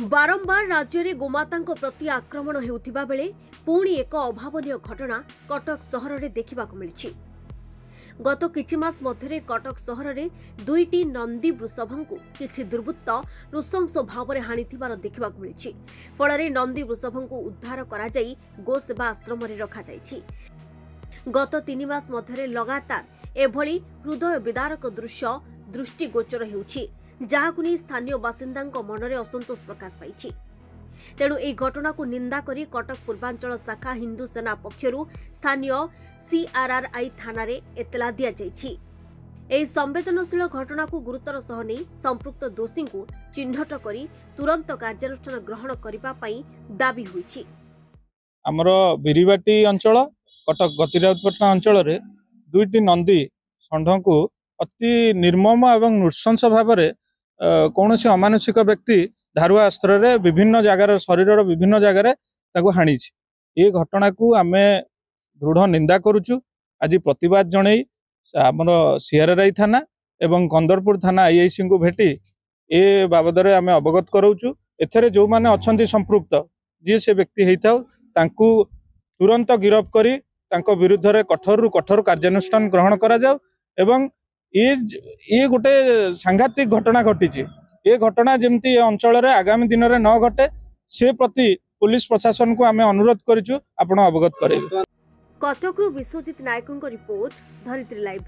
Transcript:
बारंबार राज्य में गोमाता प्रति आक्रमण होउथिबा बेले पुणी एक अभावनीय घटना कटक सहर में देखा मिली। गत किछि मास मध्य कटक सहर में दुईटी नंदी वृषभ को किछि दुर्वृत्त नृशंस भाव में हाणिथिबार देखा मिली। फल नंदी वृषभ को उद्धार करा जाई गोसेवा आश्रम में रखा जाइछि। गत 3 मास मध्य लगातार एभली हृदय विदारक दृश्य दृष्टिगोचर हेउछि, जहाकु नहीं स्थानीय बासिंदा मनरे असंतोष प्रकाश पाई। तेणु यह घटना को निंदा करी कटक पूर्वांचल शाखा हिंदू सेना पक्षरु स्थानीय CRRI थाना रे एतला दिया जाइछि। एही संवेदनशील घटना को गुरुतर सह नहीं संपृक्त दोषी को चिन्हट करी तुरंत कार्यानुष्ठान ग्रहण करिबा पई दाबी होइछि। हमर बिरिबाटी अंचल कटक गतिराजपटना अंचल रे दुईटी नंदी षंढ को अति निर्मम एवं नृशंस भाव में कौन अमानुषिक व्यक्ति धारुआ अस्त्र रे विभिन्न जगार शरीर विभिन्न जगार हाणी। ये घटना को आम दृढ़ निंदा करुचु। आज प्रतिवाद जनई आमर CRRI थाना एवं कंदरपुर थाना IIC को भेटी ए बाबद आम अवगत कराऊचु। एथरे जो माने अछंती संपृक्त जी से व्यक्ति होता तांकु तुरंत गिरफ करी तांको विरुद्ध रे कठोर रु कठोर कार्यानुष्ठान ग्रहण करा जाऊ। एवं ये गोटे सांघातिक घटना घटी। ये घटना जमती अंचल रे आगामी दिन में न घटे से प्रति पुलिस प्रशासन को आम अनुरोध करिचु, आपण अवगत करे। कटक विश्वजित नायक रिपोर्ट, धरित्री लाइव।